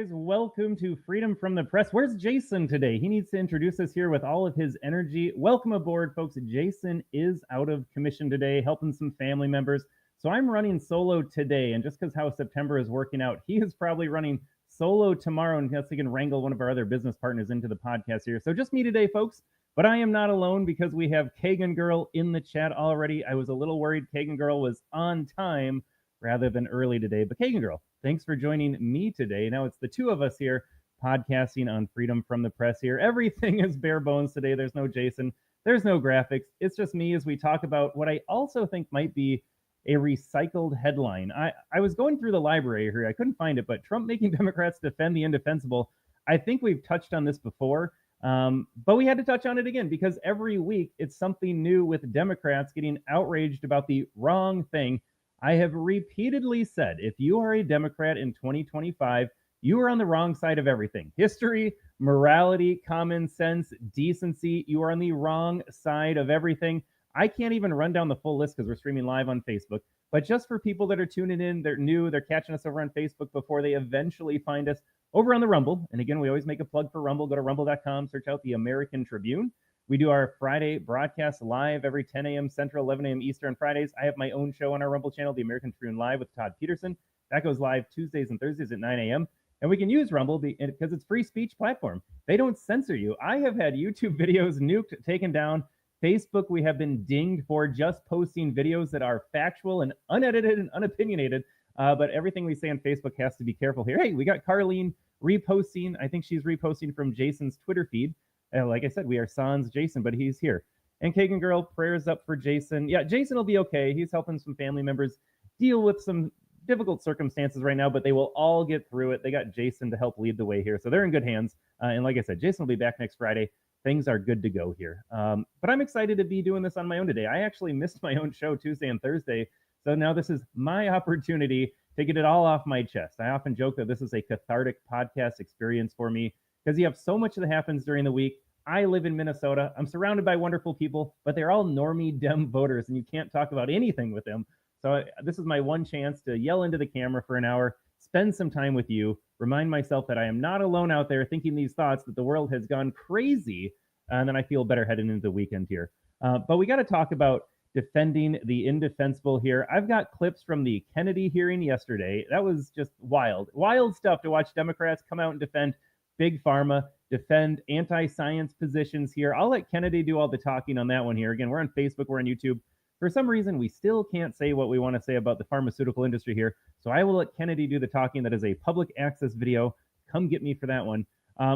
guys. Welcome to Freedom from the Press. Where's Jason today? He needs to introduce us here with all of his energy. Welcome aboard, folks. Jason is out of commission today, helping some family members. So I'm running solo today. And just because how September is working out, he is probably running solo tomorrow unless he can wrangle one of our other business partners into the podcast here. So just me today, folks. But I am not alone because we have Kagan Girl in the chat already. I was a little worried Kagan Girl was on time rather than early today. But Kagan Girl, thanks for joining me today. Now it's the two of us here podcasting on Freedom from the Press here. Everything is bare bones today. There's no Jason. There's no graphics. It's just me as we talk about what I also think might be a recycled headline. I was going through the library here. I couldn't find it, but Trump making Democrats defend the indefensible. I think we've touched on this before, but we had to touch on it again because every week it's something new with Democrats getting outraged about the wrong thing. I have repeatedly said, if you are a Democrat in 2025, you are on the wrong side of everything. History, morality, common sense, decency, you are on the wrong side of everything. I can't even run down the full list because we're streaming live on Facebook. But just for people that are tuning in, they're new, they're catching us over on Facebook before they eventually find us over on the Rumble. And again, we always make a plug for Rumble. Go to rumble.com, search out the American Tribune. We do our Friday broadcast live every 10 a.m. Central, 11 a.m. Eastern on Fridays. I have my own show on our Rumble channel, the American Tribune Live with Todd Peterson. That goes live Tuesdays and Thursdays at 9 a.m. And we can use Rumble because it's free speech platform. They don't censor you. I have had YouTube videos nuked, taken down. Facebook, we have been dinged for just posting videos that are factual and unedited and unopinionated. But everything we say on Facebook has to be careful here. Hey, we got Carlene reposting. I think she's reposting from Jason's Twitter feed. Like I said, we are sans Jason, but he's here. And Kagan Girl, prayers up for Jason. Yeah, Jason will be okay. He's helping some family members deal with some difficult circumstances right now, but they will all get through it. They got Jason to help lead the way here. So they're in good hands. And like I said, Jason will be back next Friday. Things are good to go here. But I'm excited to be doing this on my own today. I actually missed my own show Tuesday and Thursday. So now this is my opportunity to get it all off my chest. I often joke that this is a cathartic podcast experience for me because you have so much that happens during the week. I live in Minnesota. I'm surrounded by wonderful people, but they're all normie Dem voters, and you can't talk about anything with them. So this is my one chance to yell into the camera for an hour, spend some time with you, remind myself that I am not alone out there thinking these thoughts, that the world has gone crazy, and then I feel better heading into the weekend here. But we got to talk about defending the indefensible here. I've got clips from the Kennedy hearing yesterday. That was just wild. Wild stuff to watch Democrats come out and defend Big Pharma, defend anti-science positions here. I'll let Kennedy do all the talking on that one here. Again, we're on Facebook, we're on YouTube. For some reason, we still can't say what we want to say about the pharmaceutical industry here. So I will let Kennedy do the talking. That is a public access video. Come get me for that one.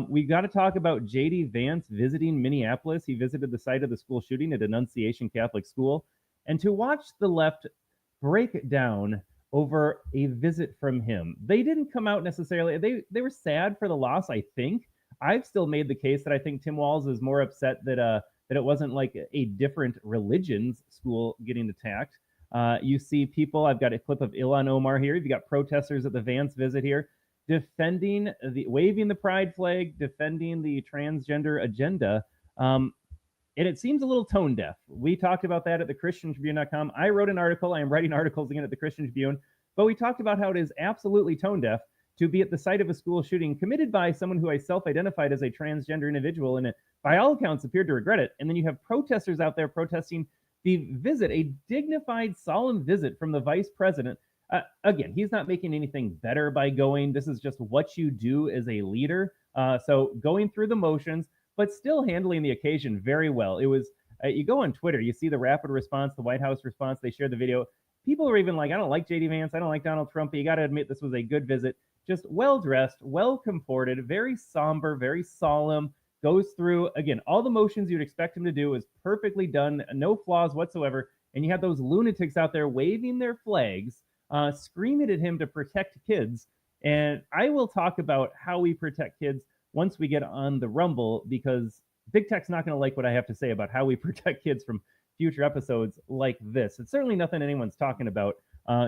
We got to talk about J.D. Vance visiting Minneapolis. He visited the site of the school shooting at Annunciation Catholic School. And to watch the left break down over a visit from him. They didn't come out necessarily. They were sad for the loss, I think. I've still made the case that I think Tim Walz is more upset that it wasn't like a different religion's school getting attacked. You see people, I've got a clip of Ilhan Omar here. You've got protesters at the Vance visit here waving the pride flag, defending the transgender agenda. And it seems a little tone deaf. We talked about that at thechristiantribune.com. I wrote an article. I am writing articles again at the Christian Tribune. But we talked about how it is absolutely tone deaf to be at the site of a school shooting committed by someone who I self-identified as a transgender individual and by all accounts appeared to regret it. And then you have protesters out there protesting the visit, a dignified, solemn visit from the vice president. Again, he's not making anything better by going. This is just what you do as a leader. So going through the motions, but still handling the occasion very well. It was, you go on Twitter, you see the rapid response, the White House response, they shared the video. People are even like, I don't like J.D. Vance, I don't like Donald Trump, but you got to admit this was a good visit. Just well-dressed, well-comported, very somber, very solemn, goes through, again, all the motions you'd expect him to do is perfectly done, no flaws whatsoever. And you have those lunatics out there waving their flags, screaming at him to protect kids. And I will talk about how we protect kids once we get on the Rumble, because Big Tech's not going to like what I have to say about how we protect kids from future episodes like this. It's certainly nothing anyone's talking about.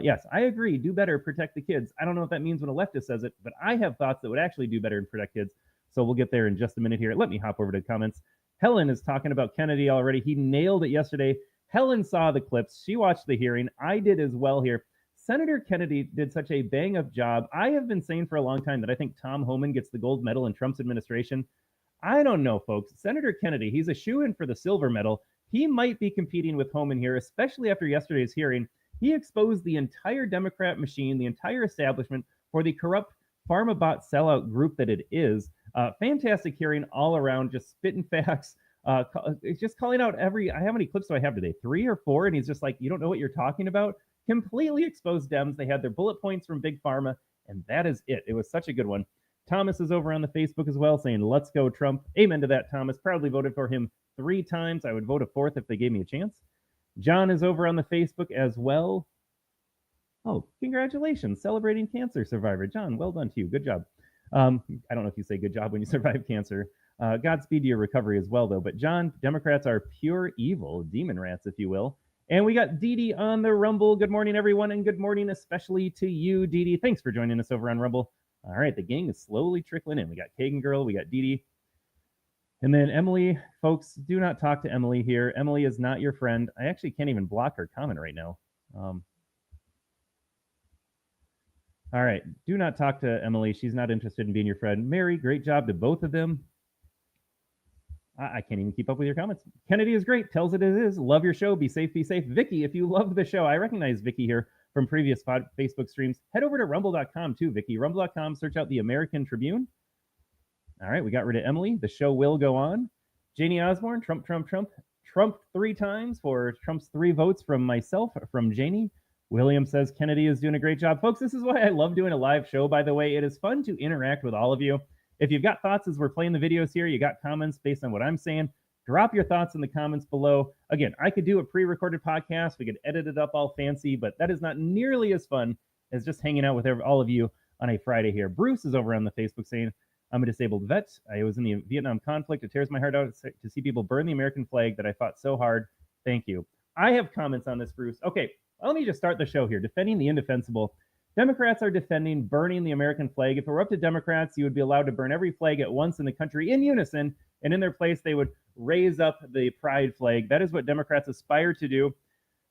Yes, I agree. Do better, protect the kids. I don't know if that means when a leftist says it, but I have thoughts that would actually do better and protect kids. So we'll get there in just a minute here. Let me hop over to the comments. Helen is talking about Kennedy already. He nailed it yesterday. Helen saw the clips. She watched the hearing. I did as well here. Senator Kennedy did such a bang up job. I have been saying for a long time that I think Tom Homan gets the gold medal in Trump's administration. I don't know, folks. Senator Kennedy, he's a shoo-in for the silver medal. He might be competing with Homan here, especially after yesterday's hearing. He exposed the entire Democrat machine, the entire establishment, for the corrupt pharmabot sellout group that it is. Fantastic hearing all around, just spitting facts. Just calling out how many clips do I have today? 3 or 4? And he's just like, you don't know what you're talking about? Completely exposed Dems. They had their bullet points from Big Pharma, and that is it. It was such a good one. Thomas is over on the Facebook as well saying, let's go Trump. Amen to that, Thomas. Proudly voted for him 3 times. I would vote a 4th if they gave me a chance. John is over on the Facebook as well. Oh, congratulations. Celebrating cancer survivor. John, well done to you. Good job. I don't know if you say good job when you survive cancer. Godspeed to your recovery as well, though. But John, Democrats are pure evil, demon rats, if you will. And we got Dee Dee on the Rumble. Good morning, everyone, and good morning especially to you, Dee Dee. Thanks for joining us over on Rumble. All right, the gang is slowly trickling in. We got Kagan Girl, we got Dee Dee. And then Emily, folks, do not talk to Emily here. Emily is not your friend. I actually can't even block her comment right now. All right, do not talk to Emily. She's not interested in being your friend. Mary, great job to both of them. I can't even keep up with your comments. Kennedy is great. Tells it as is. Love your show. Be safe, be safe. Vicky, if you love the show, I recognize Vicky here from previous Facebook streams. Head over to rumble.com too, Vicky. Rumble.com, search out the American Tribune. All right, we got rid of Emily. The show will go on. Janie Osborne, Trump 3 times for Trump's 3 votes from myself, from Janie. William says Kennedy is doing a great job. Folks, this is why I love doing a live show, by the way. It is fun to interact with all of you. If you've got thoughts as we're playing the videos here, you got comments based on what I'm saying, drop your thoughts in the comments below. Again, I could do a pre-recorded podcast. We could edit it up all fancy, but that is not nearly as fun as just hanging out with all of you on a Friday here. Bruce is over on the Facebook saying, I'm a disabled vet. I was in the Vietnam conflict. It tears my heart out to see people burn the American flag that I fought so hard. Thank you. I have comments on this, Bruce. Okay, let me just start the show here. Defending the indefensible. Democrats are defending burning the American flag. If it were up to Democrats, you would be allowed to burn every flag at once in the country in unison, and in their place, they would raise up the pride flag. That is what Democrats aspire to do.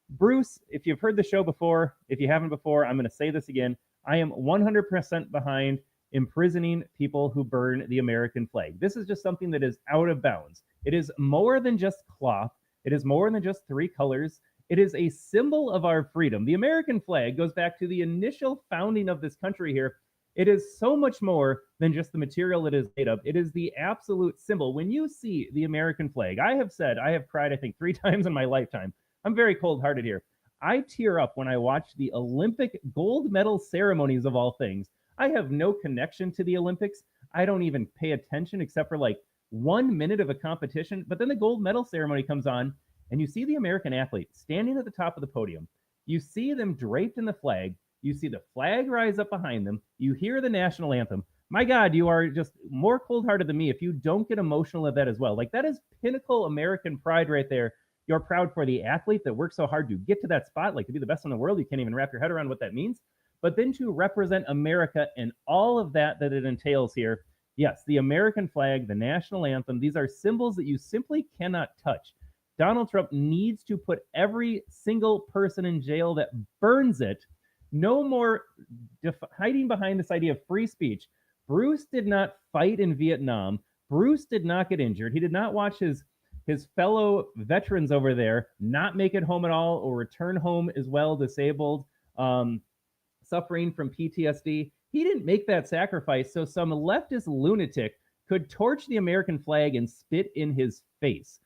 Bruce, if you've heard the show before, if you haven't before, I'm going to say this again. I am 100% behind imprisoning people who burn the American flag. This is just something that is out of bounds. It is more than just cloth. It is more than just 3 colors. It is a symbol of our freedom. The American flag goes back to the initial founding of this country here. It is so much more than just the material it is made of. It is the absolute symbol. When you see the American flag, I have cried, I think 3 times in my lifetime. I'm very cold-hearted here. I tear up when I watch the Olympic gold medal ceremonies of all things. I have no connection to the Olympics. I don't even pay attention except for like 1 minute of a competition. But then the gold medal ceremony comes on, and you see the American athlete standing at the top of the podium. You see them draped in the flag. You see the flag rise up behind them. You hear the national anthem. My God, you are just more cold-hearted than me if you don't get emotional at that as well. Like, that is pinnacle American pride right there. You're proud for the athlete that worked so hard to get to that spot, like to be the best in the world. You can't even wrap your head around what that means. But then to represent America and all of that it entails here. Yes, the American flag, the national anthem, these are symbols that you simply cannot touch. Donald Trump needs to put every single person in jail that burns it. No more hiding behind this idea of free speech. Bruce did not fight in Vietnam. Bruce did not get injured. He did not watch his fellow veterans over there not make it home at all or return home as well, disabled, suffering from PTSD. He didn't make that sacrifice, so some leftist lunatic could torch the American flag and spit in his face.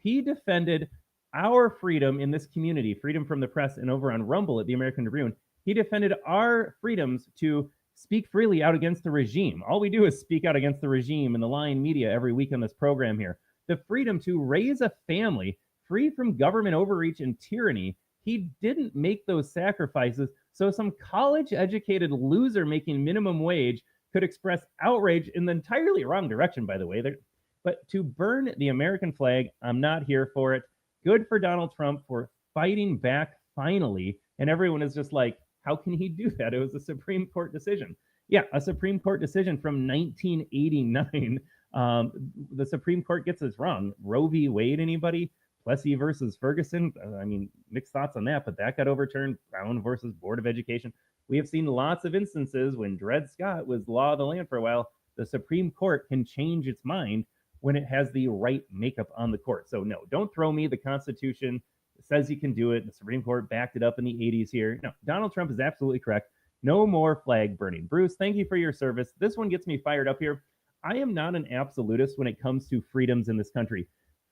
He defended our freedom in this community, freedom from the press, and over on Rumble at the American Tribune. He defended our freedoms to speak freely out against the regime. All we do is speak out against the regime and the lying media every week on this program here. The freedom to raise a family free from government overreach and tyranny. He didn't make those sacrifices, so some college-educated loser making minimum wage could express outrage in the entirely wrong direction, by the way. But to burn the American flag, I'm not here for it. Good for Donald Trump for fighting back finally. And everyone is just like, how can he do that? It was a Supreme Court decision. Yeah, a Supreme Court decision from 1989. The Supreme Court gets this wrong. Roe v. Wade, anybody? Plessy versus Ferguson. I mean, mixed thoughts on that, but that got overturned. Brown versus Board of Education. We have seen lots of instances when Dred Scott was law of the land for a while. The Supreme Court can change its mind when it has the right makeup on the court. So no, don't throw me the Constitution says you can do it. The Supreme Court backed it up in the 80s here. No, Donald Trump is absolutely correct. No more flag burning. Bruce, thank you for your service. This one gets me fired up here. I am not an absolutist when it comes to freedoms in this country.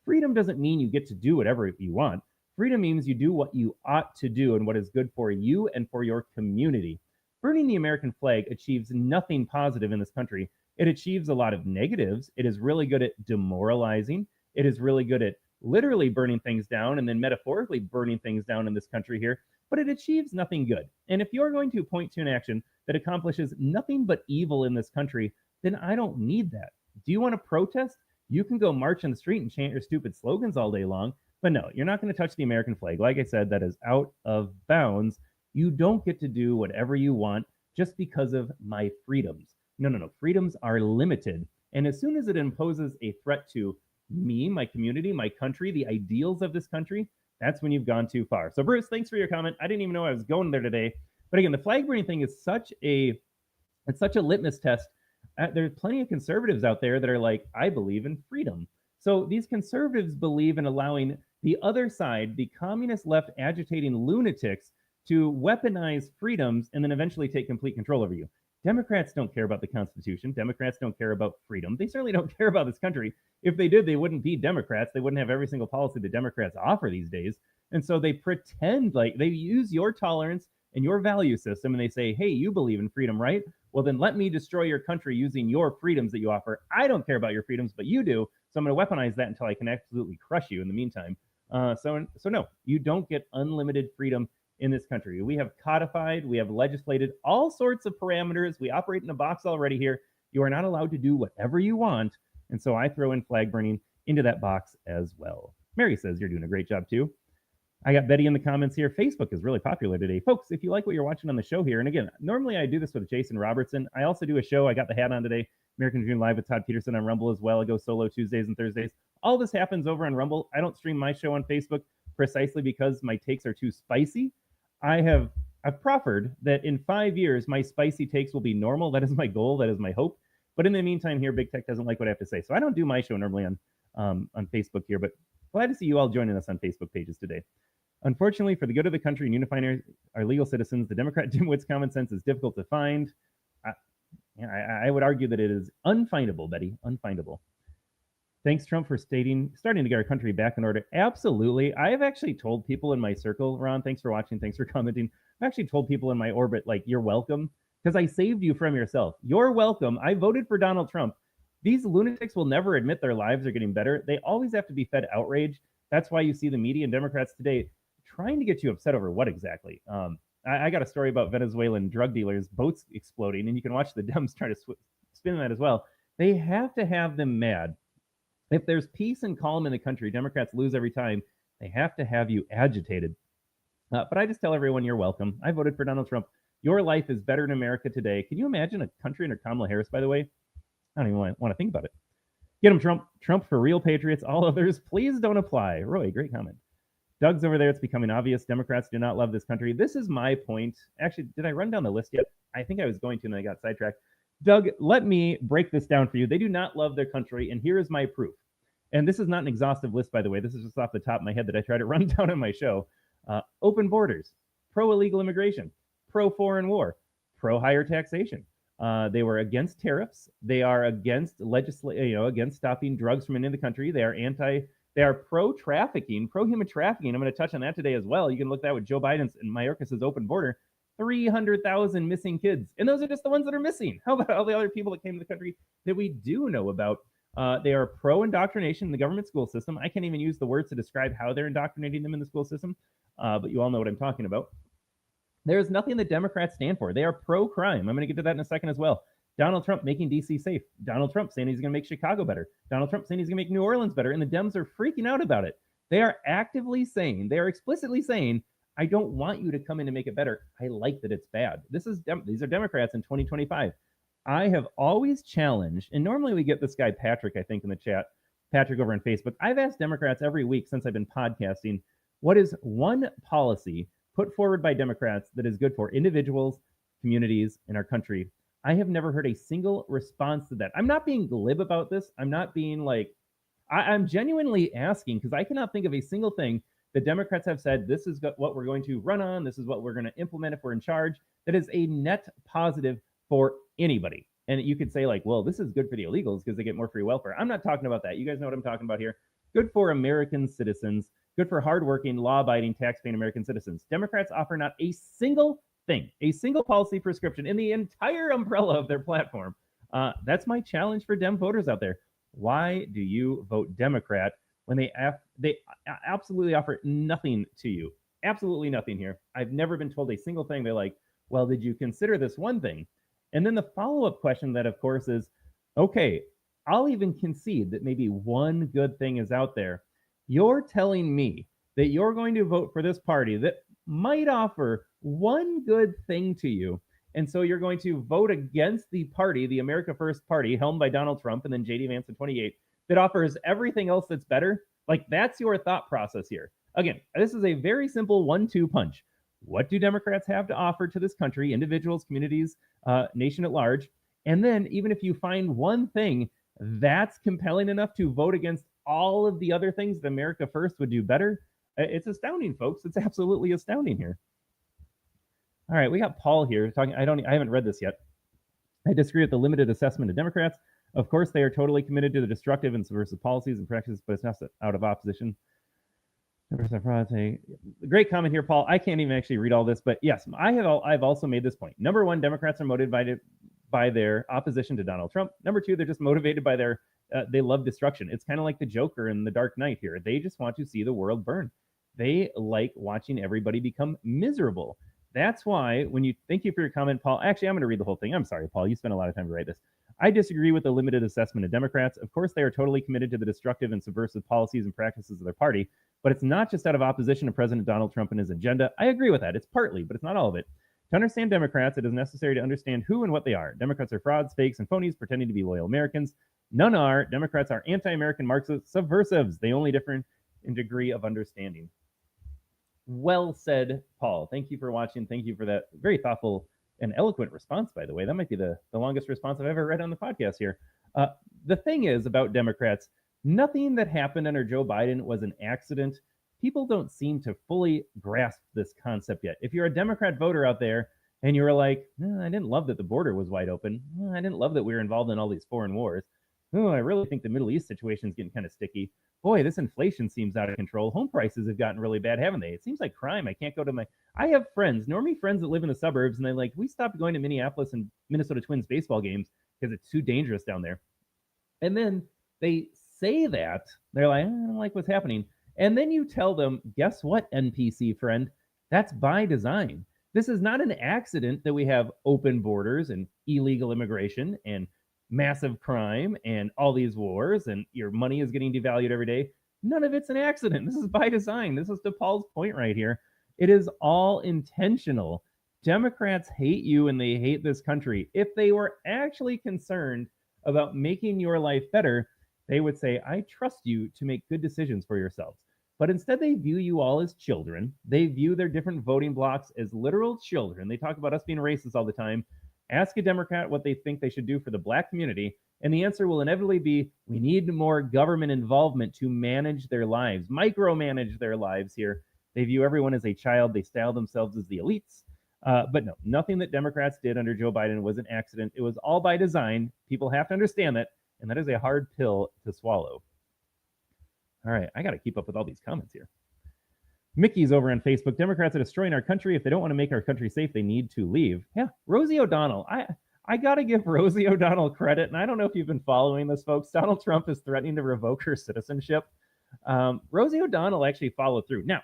Freedom doesn't mean you get to do whatever you want. Freedom means you do what you ought to do and what is good for you and for your community. Burning the American flag achieves nothing positive in this country. It achieves a lot of negatives. It is really good at demoralizing. It is really good at literally burning things down and then metaphorically burning things down in this country here, but it achieves nothing good. And if you're going to point to an action that accomplishes nothing but evil in this country, then I don't need that. Do you want to protest? You can go march in the street and chant your stupid slogans all day long, but no, you're not going to touch the American flag. Like I said, that is out of bounds. You don't get to do whatever you want just because of my freedoms. No. Freedoms are limited. And as soon as it imposes a threat to me, my community, my country, the ideals of this country, that's when you've gone too far. So Bruce, thanks for your comment. I didn't even know I was going there today. But again, the flag burning thing is such a litmus test. There's plenty of conservatives out there that are like, I believe in freedom. So these conservatives believe in allowing the other side, the communist left agitating lunatics, to weaponize freedoms and then eventually take complete control over you. Democrats don't care about the Constitution. Democrats don't care about freedom. They certainly don't care about this country. If they did, they wouldn't be Democrats. They wouldn't have every single policy the Democrats offer these days. And so they pretend like they use your tolerance and your value system and they say, hey, you believe in freedom, right? Well, then let me destroy your country using your freedoms that you offer. I don't care about your freedoms, but you do. So I'm going to weaponize that until I can absolutely crush you in the meantime. So no, you don't get unlimited freedom in this country. We have codified, we have legislated all sorts of parameters. We operate in a box already here. You are not allowed to do whatever you want. And so I throw in flag burning into that box as well. Mary says you're doing a great job too. I got Betty in the comments here. Facebook is really popular today. Folks, if you like what you're watching on the show here, and again, normally I do this with Jason Robertson. I also do a show. I got the hat on today. American Dream Live with Todd Peterson on Rumble as well. I go solo Tuesdays and Thursdays. All this happens over on Rumble. I don't stream my show on Facebook precisely because my takes are too spicy. I've proffered that in 5 years, my spicy takes will be normal. That is my goal. That is my hope. But in the meantime here, Big Tech doesn't like what I have to say. So I don't do my show normally on Facebook here, but glad to see you all joining us on Facebook pages today. Unfortunately, for the good of the country and unifying our legal citizens, the Democrat dimwit's common sense is difficult to find. I would argue that it is unfindable, Betty, unfindable. Thanks, Trump, for starting to get our country back in order. Absolutely. I have actually told people in my circle, Ron, thanks for watching, thanks for commenting. I've actually told people in my orbit, like, you're welcome, because I saved you from yourself. You're welcome. I voted for Donald Trump. These lunatics will never admit their lives are getting better. They always have to be fed outrage. That's why you see the media and Democrats today trying to get you upset over what exactly? I got a story about Venezuelan drug dealers, boats exploding, and you can watch the Dems try to spin that as well. They have to have them mad. If there's peace and calm in the country, Democrats lose every time. They have to have you agitated. But I just tell everyone you're welcome. I voted for Donald Trump. Your life is better in America today. Can you imagine a country under Kamala Harris, by the way? I don't even want to think about it. Get him, Trump. Trump for real patriots. All others, please don't apply. Roy, great comment. Doug's over there. It's becoming obvious. Democrats do not love this country. This is my point. Actually, did I run down the list yet? I think I was going to, and I got sidetracked. Doug, let me break this down for you. They do not love their country, and here is my proof. And this is not an exhaustive list, by the way. This is just off the top of my head that I try to run down on my show. Open borders, pro-illegal immigration, pro-foreign war, pro-higher taxation. They were against tariffs. They are against against stopping drugs from entering the country. They are pro-trafficking, pro-human trafficking. I'm going to touch on that today as well. You can look at that with Joe Biden's and Mayorkas's open border. 300,000 missing kids. And those are just the ones that are missing. How about all the other people that came to the country that we do know about? They are pro-indoctrination in the government school system. I can't even use the words to describe how they're indoctrinating them in the school system, but you all know what I'm talking about. There is nothing that Democrats stand for. They are pro-crime. I'm going to get to that in a second as well. Donald Trump making D.C. safe. Donald Trump saying he's going to make Chicago better. Donald Trump saying he's going to make New Orleans better. And the Dems are freaking out about it. They are actively saying, they are explicitly saying, I don't want you to come in and make it better. I like that it's bad. These are Democrats in 2025. I have always challenged, and normally we get this guy Patrick, I think, in the chat. Patrick over on Facebook. I've asked Democrats every week since I've been podcasting, what is one policy put forward by Democrats that is good for individuals, communities, and our country? I have never heard a single response to that. I'm not being glib about this. I'm not being like, I'm genuinely asking because I cannot think of a single thing that Democrats have said, this is what we're going to run on, this is what we're going to implement if we're in charge, that is a net positive for anybody. And you could say, like, well, this is good for the illegals because they get more free welfare. I'm not talking about that. You guys know what I'm talking about here. Good for American citizens, good for hardworking, law abiding, tax-paying American citizens. Democrats offer not a single thing, a single policy prescription in the entire umbrella of their platform. That's my challenge for Dem voters out there. Why do you vote Democrat when they absolutely offer nothing to you? Absolutely nothing here. I've never been told a single thing. They're like, well, did you consider this one thing? And then the follow-up question that, of course, is, okay, I'll even concede that maybe one good thing is out there. You're telling me that you're going to vote for this party that might offer one good thing to you. And so you're going to vote against the party, the America First Party, helmed by Donald Trump and then J.D. Vance in 28, that offers everything else that's better. Like, that's your thought process here. Again, this is a very simple 1-2 punch. What do Democrats have to offer to this country, individuals, communities, nation at large? And then even if you find one thing that's compelling enough to vote against all of the other things that America First would do better, it's astounding, folks. It's absolutely astounding here. All right, we got Paul here talking. I haven't read this yet. I disagree with the limited assessment of Democrats. Of course, they are totally committed to the destructive and subversive policies and practices, but it's not out of opposition. Great comment here, Paul. I can't even actually read all this, but yes, I've also made this point. Number one, Democrats are motivated by their opposition to Donald Trump. Number two, they're just motivated by their they love destruction. It's kind of like the Joker in The Dark Knight here. They just want to see the world burn. They like watching everybody become miserable. That's why when you thank you for your comment, Paul. Actually, I'm going to read the whole thing. I'm sorry, Paul. You spent a lot of time to write this. I disagree with the limited assessment of Democrats. Of course, they are totally committed to the destructive and subversive policies and practices of their party, but it's not just out of opposition to President Donald Trump and his agenda. I agree with that. It's partly, but it's not all of it. To understand Democrats, it is necessary to understand who and what they are. Democrats are frauds, fakes, and phonies pretending to be loyal Americans. None are. Democrats are anti-American Marxist subversives. They only differ in degree of understanding. Well said, Paul. Thank you for watching. Thank you for that very thoughtful and eloquent response, by the way. That might be the longest response I've ever read on the podcast here. The thing is about Democrats, nothing that happened under Joe Biden was an accident. People don't seem to fully grasp this concept yet. If you're a Democrat voter out there and you're like, I didn't love that the border was wide open. I didn't love that we were involved in all these foreign wars. I really think the Middle East situation is getting kind of sticky. Boy, this inflation seems out of control. Home prices have gotten really bad, haven't they? It seems like crime. I can't go to I have friends, normally friends that live in the suburbs, and they're like, we stopped going to Minneapolis and Minnesota Twins baseball games because it's too dangerous down there. And then they say that. They're like, I don't like what's happening. And then you tell them, guess what, NPC friend? That's by design. This is not an accident that we have open borders and illegal immigration and massive crime and all these wars and your money is getting devalued every day. None of it's an accident. This is by design. This is to Paul's point right here. It is all intentional. Democrats hate you and they hate this country. If they were actually concerned about making your life better, they would say, I trust you to make good decisions for yourselves. But instead, they view you all as children. They view their different voting blocks as literal children. They talk about us being racist all the time. Ask a Democrat what they think they should do for the Black community, and the answer will inevitably be, we need more government involvement to manage their lives, micromanage their lives here. They view everyone as a child. They style themselves as the elites. But no, nothing that Democrats did under Joe Biden was an accident. It was all by design. People have to understand that, and that is a hard pill to swallow. All right, I got to keep up with all these comments here. Mickey's over on Facebook. Democrats are destroying our country. If they don't want to make our country safe, they need to leave. Yeah, Rosie O'Donnell. I got to give Rosie O'Donnell credit, and I don't know if you've been following this, folks. Donald Trump is threatening to revoke her citizenship. Rosie O'Donnell actually followed through. Now,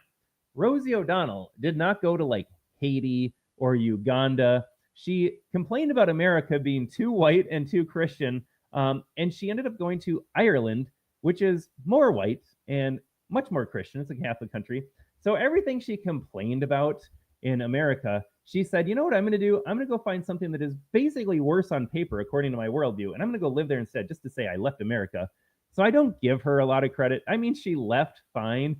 Rosie O'Donnell did not go to like Haiti or Uganda. She complained about America being too white and too Christian, and she ended up going to Ireland, which is more white and much more Christian. It's a Catholic country. So everything she complained about in America, she said, you know what I'm going to do? I'm going to go find something that is basically worse on paper, according to my worldview, and I'm going to go live there instead, just to say I left America. So I don't give her a lot of credit. I mean, she left fine.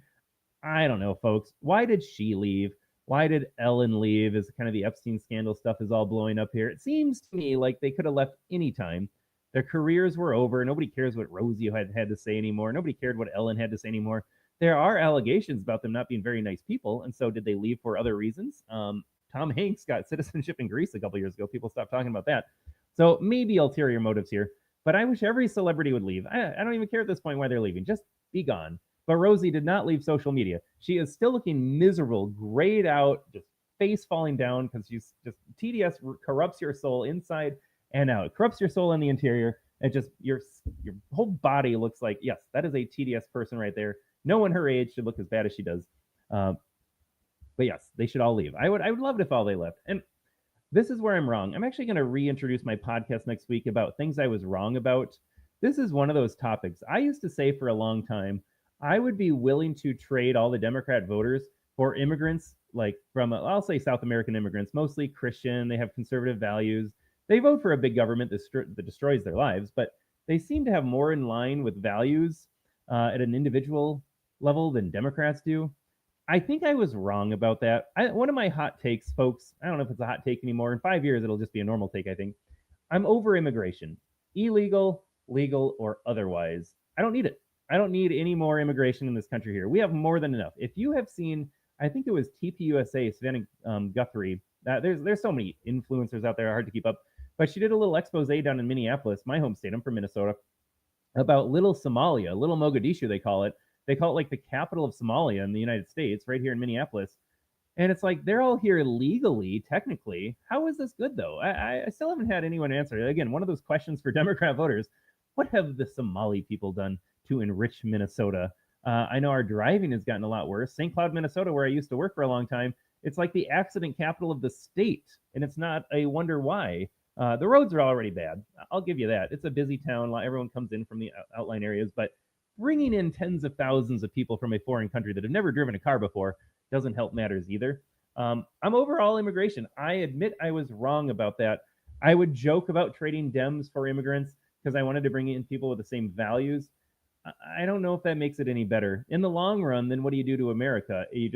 I don't know, folks. Why did she leave? Why did Ellen leave? As kind of the Epstein scandal stuff is all blowing up here. It seems to me like they could have left anytime. Their careers were over. Nobody cares what Rosie had to say anymore. Nobody cared what Ellen had to say anymore. There are allegations about them not being very nice people. And so did they leave for other reasons? Tom Hanks got citizenship in Greece a couple years ago. People stopped talking about that. So maybe ulterior motives here. But I wish every celebrity would leave. I don't even care at this point why they're leaving. Just be gone. But Rosie did not leave social media. She is still looking miserable, grayed out, just face falling down because she's just TDS corrupts your soul inside and out. It corrupts your soul in the interior. And just your whole body looks like, yes, that is a TDS person right there. No one her age should look as bad as she does. But yes, they should all leave. I would love it if all they left. And this is where I'm wrong. I'm actually going to reintroduce my podcast next week about things I was wrong about. This is one of those topics. I used to say for a long time, I would be willing to trade all the Democrat voters for immigrants, like from, I'll say South American immigrants, mostly Christian. They have conservative values. They vote for a big government that destroys their lives, but they seem to have more in line with values at an individual level than Democrats do. I think I was wrong about that. One of my hot takes, folks, I don't know if it's a hot take anymore. In 5 years, it'll just be a normal take, I think. I'm over immigration, illegal, legal, or otherwise. I don't need it. I don't need any more immigration in this country here. We have more than enough. If you have seen, I think it was TPUSA, Savannah Guthrie. There's so many influencers out there, hard to keep up. But she did a little expose down in Minneapolis, my home state. I'm from Minnesota, about Little Somalia, Little Mogadishu, they call it. They call it like the capital of Somalia in the United States, right here in Minneapolis. And it's like they're all here legally, technically. How is this good, though? I still haven't had anyone answer. Again, one of those questions for Democrat voters. What have the Somali people done to enrich Minnesota? I know our driving has gotten a lot worse. St. Cloud, Minnesota, where I used to work for a long time, it's like the accident capital of the state. And it's not a wonder why. The roads are already bad. I'll give you that. It's a busy town. Everyone comes in from the outlying areas. But bringing in tens of thousands of people from a foreign country that have never driven a car before doesn't help matters either. I'm overall immigration. I admit I was wrong about that. I would joke about trading Dems for immigrants because I wanted to bring in people with the same values. I don't know if that makes it any better. In the long run, then what do you do to America? You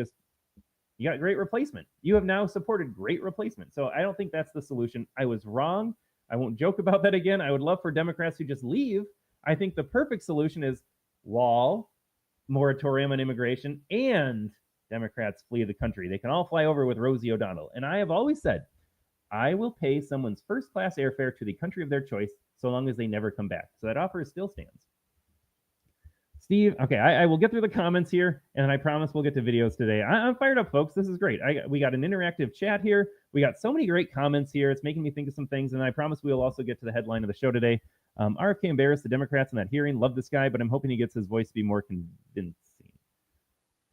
got great replacement. You have now supported great replacement. So I don't think that's the solution. I was wrong. I won't joke about that again. I would love for Democrats to just leave. I think the perfect solution is wall, moratorium on immigration, and Democrats flee the country. They can all fly over with Rosie O'Donnell. And I have always said, I will pay someone's first-class airfare to the country of their choice so long as they never come back. So that offer still stands. Steve, okay, I will get through the comments here, and I promise we'll get to videos today. I'm fired up, folks. This is great. We got an interactive chat here. We got so many great comments here. It's making me think of some things, and I promise we will also get to the headline of the show today. RFK embarrassed the Democrats in that hearing. Love this guy, but I'm hoping he gets his voice to be more convincing.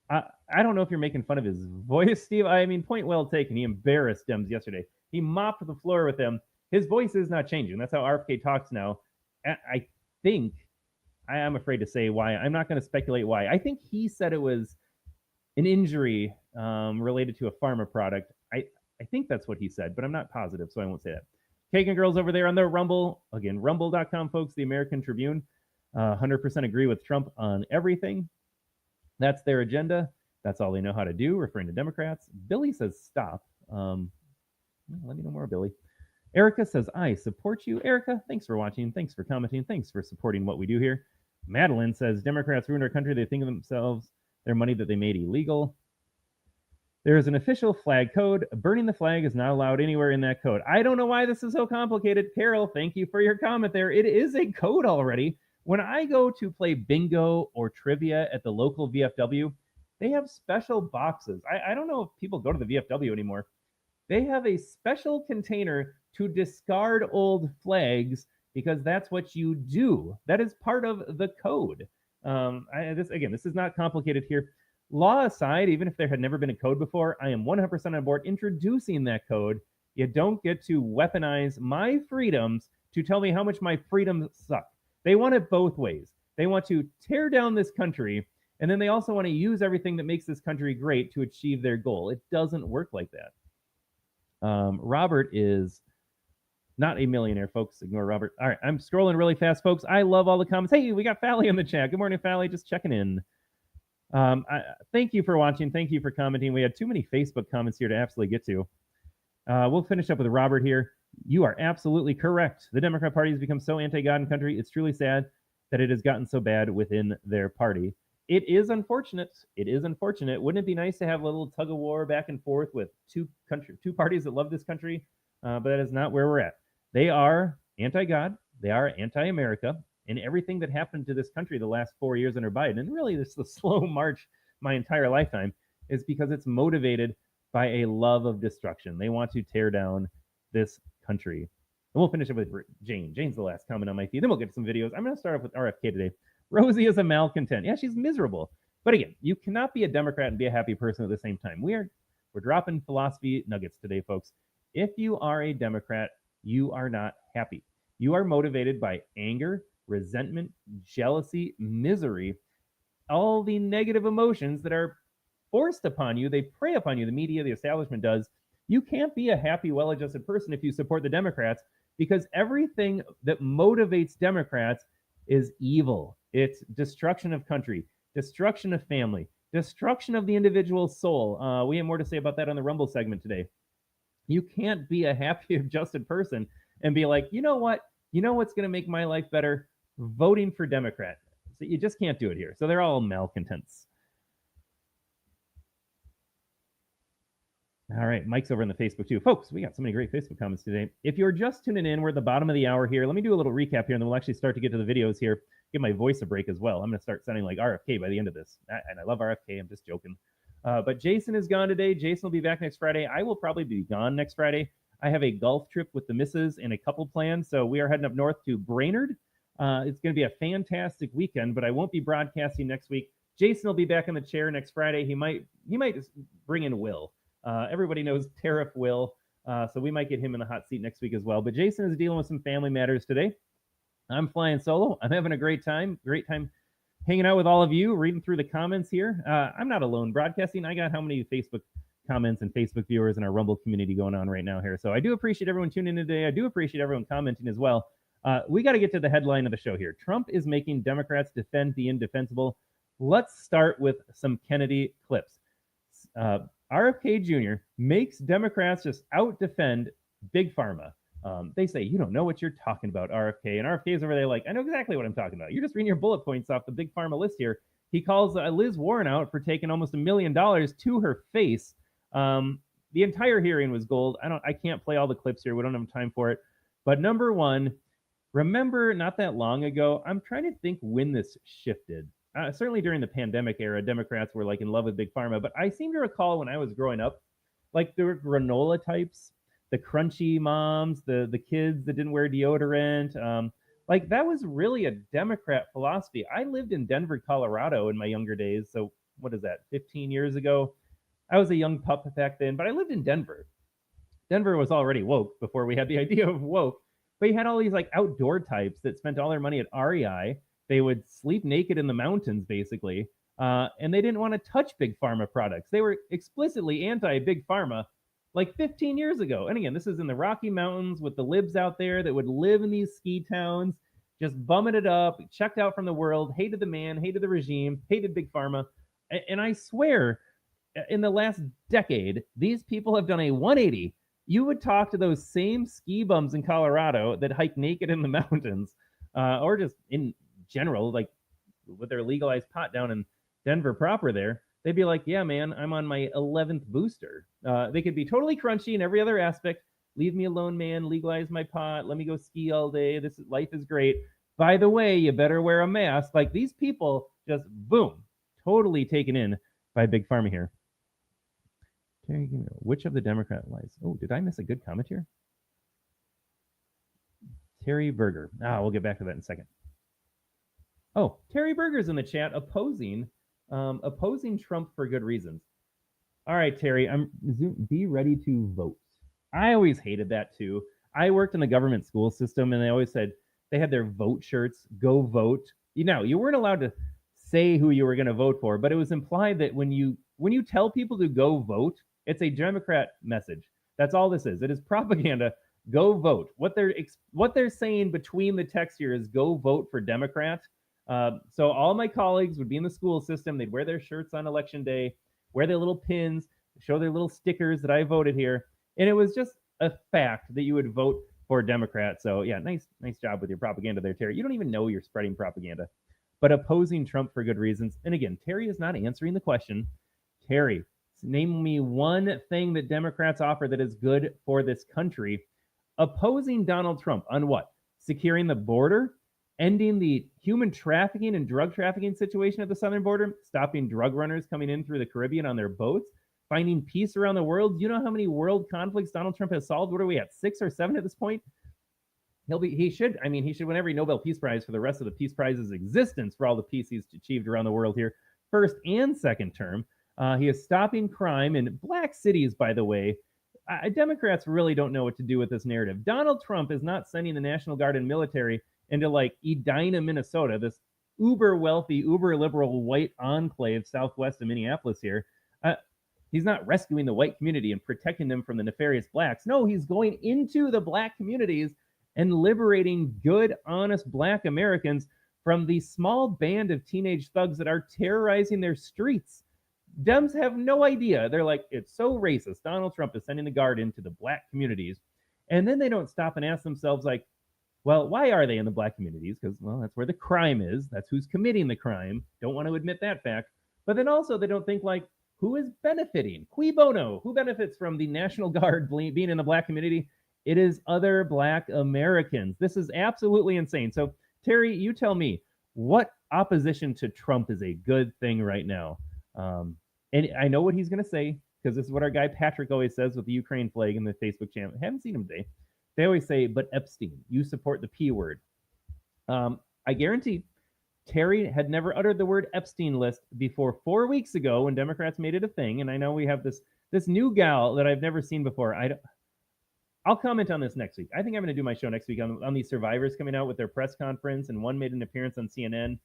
I don't know if you're making fun of his voice, Steve. I mean, point well taken. He embarrassed Dems yesterday. He mopped the floor with them. His voice is not changing. That's how RFK talks now. I think, I am afraid to say why. I'm not going to speculate why. I think he said it was an injury related to a pharma product. I think that's what he said, but I'm not positive, so I won't say that. Kagan Girls over there on the Rumble. Again, rumble.com, folks, the American Tribune. 100% agree with Trump on everything. That's their agenda. That's all they know how to do, referring to Democrats. Billy says stop. Let me know more, Billy. Erica says, I support you. Erica, thanks for watching. Thanks for commenting. Thanks for supporting what we do here. Madeline says, Democrats ruined our country. They think of themselves, their money that they made illegal. There is an official flag code. Burning the flag is not allowed anywhere in that code. I don't know why this is so complicated. Carol, thank you for your comment there. It is a code already. When I go to play bingo or trivia at the local VFW, they have special boxes. I don't know if people go to the VFW anymore. They have a special container to discard old flags because that's what you do. That is part of the code. This is not complicated here. Law aside, even if there had never been a code before, I am 100% on board introducing that code. You don't get to weaponize my freedoms to tell me how much my freedoms suck. They want it both ways. They want to tear down this country, and then they also want to use everything that makes this country great to achieve their goal. It doesn't work like that. Robert is Not a millionaire, folks. Ignore Robert. All right, I'm scrolling really fast, folks. I love all the comments. Hey, we got Fally in the chat. Good morning, Fally. Just checking in. Thank you for watching. Thank you for commenting. We had too many Facebook comments here to absolutely get to. We'll finish up with Robert here. You are absolutely correct. The Democrat Party has become so anti-God and country. It's truly sad that it has gotten so bad within their party. It is unfortunate. It is unfortunate. Wouldn't it be nice to have a little tug of war back and forth with two parties that love this country? But that is not where we're at. They are anti-God. They are anti-America. And everything that happened to this country the last 4 years under Biden, and really this is the slow march my entire lifetime, is because it's motivated by a love of destruction. They want to tear down this country. And we'll finish up with Jane. Jane's the last comment on my feed. Then we'll get to some videos. I'm going to start off with RFK today. Rosie is a malcontent. Yeah, she's miserable. But again, you cannot be a Democrat and be a happy person at the same time. We're dropping philosophy nuggets today, folks. If you are a Democrat, you are not happy. You are motivated by anger, resentment, jealousy, misery, all the negative emotions that are forced upon you. They prey upon you. The media, the establishment does. You can't be a happy, well-adjusted person if you support the Democrats, because everything that motivates Democrats is evil. It's destruction of country, destruction of family, destruction of the individual soul. We have more to say about that on the Rumble segment today. You can't be a happy, adjusted person and be like, you know what? You know what's going to make my life better? Voting for Democrat. So you just can't do it here. So they're all malcontents. All right, Mike's over in the Facebook too. Folks, we got so many great Facebook comments today. If you're just tuning in, we're at the bottom of the hour here. Let me do a little recap here, and then we'll actually start to get to the videos here. Give my voice a break as well. I'm going to start sounding like RFK by the end of this. And I love RFK. I'm just joking. But Jason is gone today. Jason will be back next Friday. I will probably be gone next Friday. I have a golf trip with the missus and a couple plans, so we are heading up north to Brainerd. It's going to be a fantastic weekend, but I won't be broadcasting next week. Jason will be back in the chair next Friday. He might just bring in Will. Everybody knows Tariff Will, so we might get him in the hot seat next week as well. But Jason is dealing with some family matters today. I'm flying solo. I'm having a great time hanging out with all of you, reading through the comments here. I'm not alone broadcasting. I got how many Facebook comments and Facebook viewers in our Rumble community going on right now here. So I do appreciate everyone tuning in today. I do appreciate everyone commenting as well. We got to get to the headline of the show here. Trump is making Democrats defend the indefensible. Let's start with some Kennedy clips. RFK Jr. makes Democrats just out-defend Big Pharma. They say, you don't know what you're talking about, RFK. And RFK is over there like, I know exactly what I'm talking about. You're just reading your bullet points off the Big Pharma list here. He calls Liz Warren out for taking almost $1 million to her face. The entire hearing was gold. I can't play all the clips here. We don't have time for it. But number one, remember not that long ago, I'm trying to think when this shifted. Certainly during the pandemic era, Democrats were like in love with Big Pharma. But I seem to recall when I was growing up, like there were granola types, the crunchy moms, the kids that didn't wear deodorant. Like that was really a Democrat philosophy. I lived in Denver, Colorado in my younger days. So what is that, 15 years ago? I was a young pup back then, but I lived in Denver. Denver was already woke before we had the idea of woke. But you had all these like outdoor types that spent all their money at REI. They would sleep naked in the mountains, basically, and they didn't want to touch Big Pharma products. They were explicitly anti-Big Pharma like 15 years ago. And again, this is in the Rocky Mountains with the libs out there that would live in these ski towns, just bumming it up, checked out from the world, hated the man, hated the regime, hated Big Pharma. And I swear, in the last decade, these people have done a 180. You would talk to those same ski bums in Colorado that hike naked in the mountains, or just in general, like with their legalized pot down in Denver proper there, they'd be like, yeah, man, I'm on my 11th booster. They could be totally crunchy in every other aspect. Leave me alone, man. Legalize my pot. Let me go ski all day. Life is great. By the way, you better wear a mask. Like these people just, boom, totally taken in by Big Pharma here. Which of the Democrat lies? Oh, did I miss a good comment here? Terry Berger. We'll get back to that in a second. Oh, Terry Berger's in the chat opposing Trump for good reasons. All right, Terry, be ready to vote. I always hated that too. I worked in the government school system, and they always said they had their vote shirts, go vote. You weren't allowed to say who you were going to vote for, but it was implied that when you tell people to go vote, it's a Democrat message. That's all this is. It is propaganda go vote. What they're saying between the text here is go vote for Democrat. So all my colleagues would be in the school system. They'd wear their shirts on election day, wear their little pins, show their little stickers that I voted here, and it was just a fact that you would vote for Democrat. So yeah, nice job with your propaganda there, Terry. You don't even know you're spreading propaganda, but opposing Trump for good reasons. And again, Terry is not answering the question. Terry, name me one thing that Democrats offer that is good for this country. Opposing Donald Trump on what? Securing the border, ending the human trafficking and drug trafficking situation at the southern border, stopping drug runners coming in through the Caribbean on their boats, finding peace around the world. Do you know how many world conflicts Donald Trump has solved? What are we at, 6 or 7 at this point? He should win every Nobel Peace Prize for the rest of the Peace Prize's existence for all the peace he's achieved around the world here, first and second term. He is stopping crime in black cities, by the way. Democrats really don't know what to do with this narrative. Donald Trump is not sending the National Guard and military into like Edina, Minnesota, this uber wealthy, uber liberal white enclave southwest of Minneapolis here. He's not rescuing the white community and protecting them from the nefarious blacks. No, he's going into the black communities and liberating good, honest black Americans from the small band of teenage thugs that are terrorizing their streets. Dems have no idea. They're like, it's so racist. Donald Trump is sending the guard into the black communities. And then they don't stop and ask themselves, like, well, why are they in the black communities? Because, well, that's where the crime is. That's who's committing the crime. Don't want to admit that fact. But then also they don't think, like, who is benefiting? Cui bono? Who benefits from the National Guard being in the black community? It is other black Americans. This is absolutely insane. So, Terry, you tell me, what opposition to Trump is a good thing right now? And I know what he's going to say, because this is what our guy Patrick always says with the Ukraine flag in the Facebook channel. I haven't seen him today. They always say, but Epstein, you support the P word. I guarantee Terry had never uttered the word Epstein list before 4 weeks ago when Democrats made it a thing. And I know we have this new gal that I've never seen before. I'll comment on this next week. I think I'm going to do my show next week on these survivors coming out with their press conference, and one made an appearance on CNN.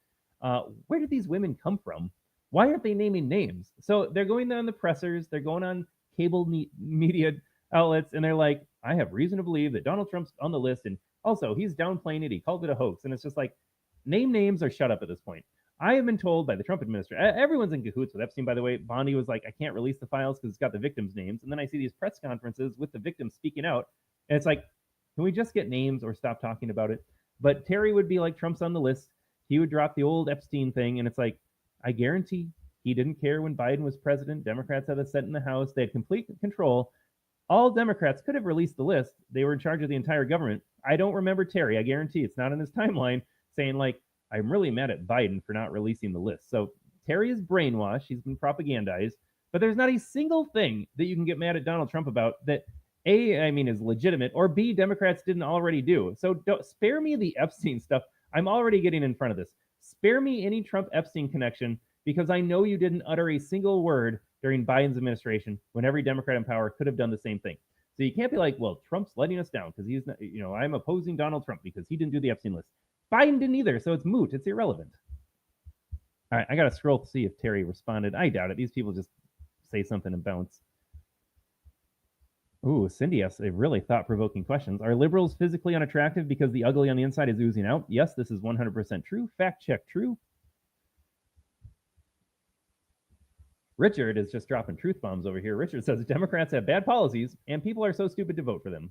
Where did these women come from? Why aren't they naming names? So they're going on the pressers, they're going on cable media outlets, and they're like, I have reason to believe that Donald Trump's on the list, and also he's downplaying it, he called it a hoax. And it's just like, name names or shut up at this point. I have been told by the Trump administration, everyone's in cahoots with Epstein, by the way. Bondi was like, I can't release the files because it's got the victims' names. And then I see these press conferences with the victims speaking out, and it's like, can we just get names or stop talking about it? But Terry would be like, Trump's on the list. He would drop the old Epstein thing, and it's like, I guarantee he didn't care when Biden was president. Democrats had the Senate in the House. They had complete control. All Democrats could have released the list. They were in charge of the entire government. I don't remember Terry. I guarantee it's not in his timeline saying, like, I'm really mad at Biden for not releasing the list. So Terry is brainwashed. He's been propagandized. But there's not a single thing that you can get mad at Donald Trump about that, A, I mean, is legitimate, or B, Democrats didn't already do. So don't spare me the Epstein stuff. I'm already getting in front of this. Spare me any Trump-Epstein connection, because I know you didn't utter a single word during Biden's administration when every Democrat in power could have done the same thing. So you can't be like, well, Trump's letting us down because he's not, I'm opposing Donald Trump because he didn't do the Epstein list. Biden didn't either, so it's moot. It's irrelevant. All right, I got to scroll to see if Terry responded. I doubt it. These people just say something and bounce. Ooh, Cindy asks a really thought-provoking questions. Are liberals physically unattractive because the ugly on the inside is oozing out? Yes, this is 100% true. Fact check true. Richard is just dropping truth bombs over here. Richard says Democrats have bad policies and people are so stupid to vote for them.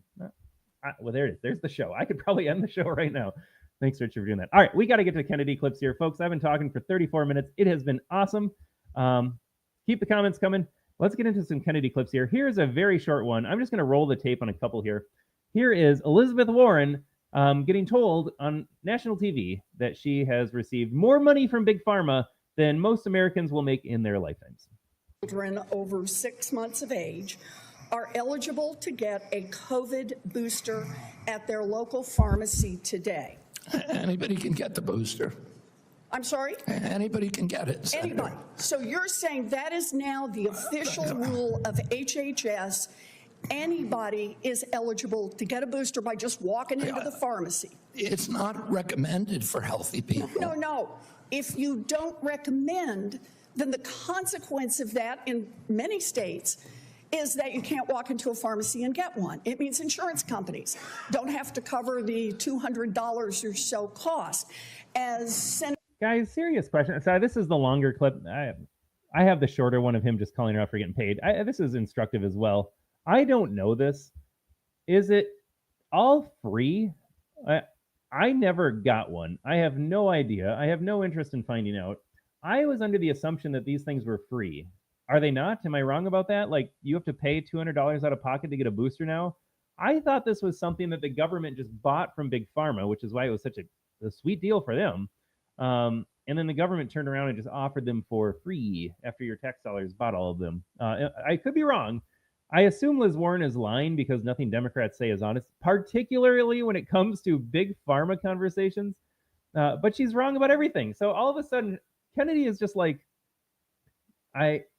Well, there it is. There's the show. I could probably end the show right now. Thanks, Richard, for doing that. All right, we got to get to the Kennedy clips here, folks. I've been talking for 34 minutes. It has been awesome. Keep the comments coming. Let's get into some Kennedy clips here. Here's a very short one. I'm just going to roll the tape on a couple here. Here is Elizabeth Warren getting told on national TV that she has received more money from Big Pharma than most Americans will make in their lifetimes. Children over 6 months of age are eligible to get a COVID booster at their local pharmacy today. Anybody can get the booster. I'm sorry? Anybody can get it, Senator. Anybody. So you're saying that is now the official rule of HHS. Anybody is eligible to get a booster by just walking into the pharmacy. It's not recommended for healthy people. No. If you don't recommend, then the consequence of that in many states is that you can't walk into a pharmacy and get one. It means insurance companies don't have to cover the $200 or so cost. As Senator Guys, serious question. So this is the longer clip. I have the shorter one of him just calling her out for getting paid. This is instructive as well. I don't know this. Is it all free? I never got one. I have no idea. I have no interest in finding out. I was under the assumption that these things were free. Are they not? Am I wrong about that? Like, you have to pay $200 out of pocket to get a booster now? I thought this was something that the government just bought from Big Pharma, which is why it was such a sweet deal for them. And then the government turned around and just offered them for free after your tax dollars bought all of them. I could be wrong. I assume Liz Warren is lying because nothing Democrats say is honest, particularly when it comes to Big Pharma conversations. But she's wrong about everything. So all of a sudden, Kennedy is just like,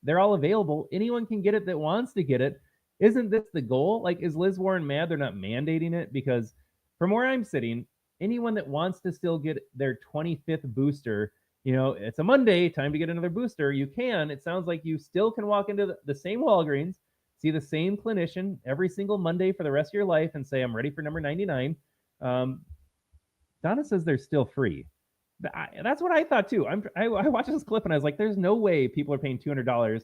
they're all available. Anyone can get it that wants to get it. Isn't this the goal? Like, is Liz Warren mad they're not mandating it? Because from where I'm sitting, anyone that wants to still get their 25th booster, it's a Monday, time to get another booster, you can. It sounds like you still can walk into the same Walgreens, see the same clinician every single Monday for the rest of your life and say, I'm ready for number 99. Donna says they're still free. That's what I thought too. I watched this clip and I was like, there's no way people are paying $200.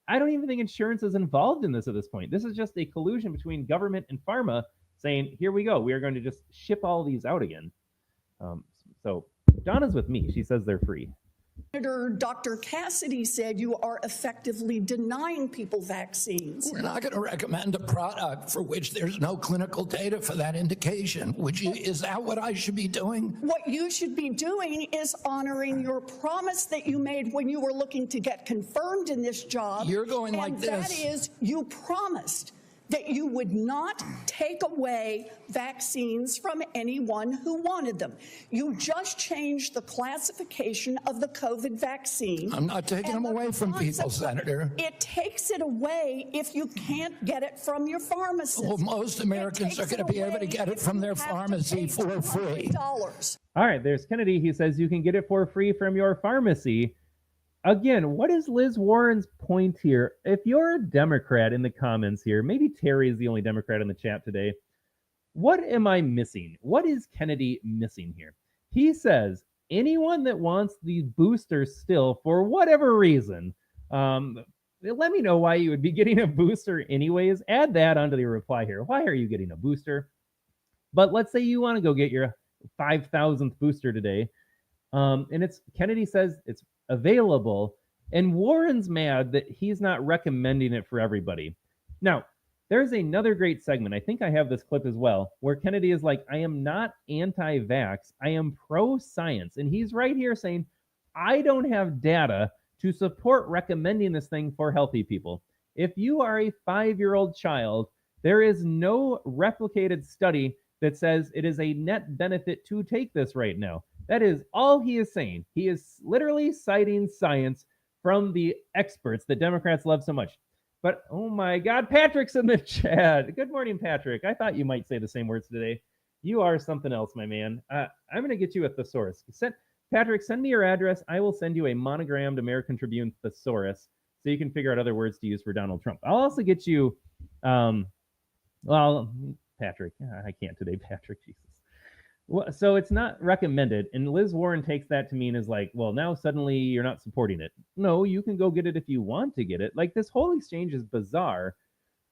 I don't even think insurance is involved in this at this point. This is just a collusion between government and pharma saying, here we go. We are going to just ship all these out again. So Donna's with me. She says they're free. Senator Dr. Cassidy said you are effectively denying people vaccines. We're not going to recommend a product for which there's no clinical data for that indication. Is that what I should be doing? What you should be doing is honoring your promise that you made when you were looking to get confirmed in this job. You're going like this. That is, you promised that you would not take away vaccines from anyone who wanted them. You just changed the classification of the COVID vaccine. I'm not taking them away from people, Senator. It takes it away if you can't get it from your pharmacist. Well, most Americans are going to be able to get it from their pharmacy for free. All right, there's Kennedy. He says you can get it for free from your pharmacy. Again, what is Liz Warren's point here? If you're a Democrat in the comments here, maybe Terry is the only Democrat in the chat today. What am I missing? What is Kennedy missing here? He says anyone that wants these boosters still, for whatever reason, let me know why you would be getting a booster anyways. Add that onto the reply here. Why are you getting a booster? But let's say you want to go get your 5,000th booster today. And Kennedy says it's available, and Warren's mad that he's not recommending it for everybody. Now, there's another great segment. I think I have this clip as well, where Kennedy is like, I am not anti-vax. I am pro-science. And he's right here saying, I don't have data to support recommending this thing for healthy people. If you are a 5-year-old child, there is no replicated study that says it is a net benefit to take this right now. That is all he is saying. He is literally citing science from the experts that Democrats love so much. But, oh my God, Patrick's in the chat. Good morning, Patrick. I thought you might say the same words today. You are something else, my man. I'm going to get you a thesaurus. Patrick, send me your address. I will send you a monogrammed American Tribune thesaurus so you can figure out other words to use for Donald Trump. I'll also get you, Patrick. I can't today, Patrick. Jesus. Well, so it's not recommended, and Liz Warren takes that to mean is like, well, now suddenly you're not supporting it. No, you can go get it if you want to get it. Like, this whole exchange is bizarre,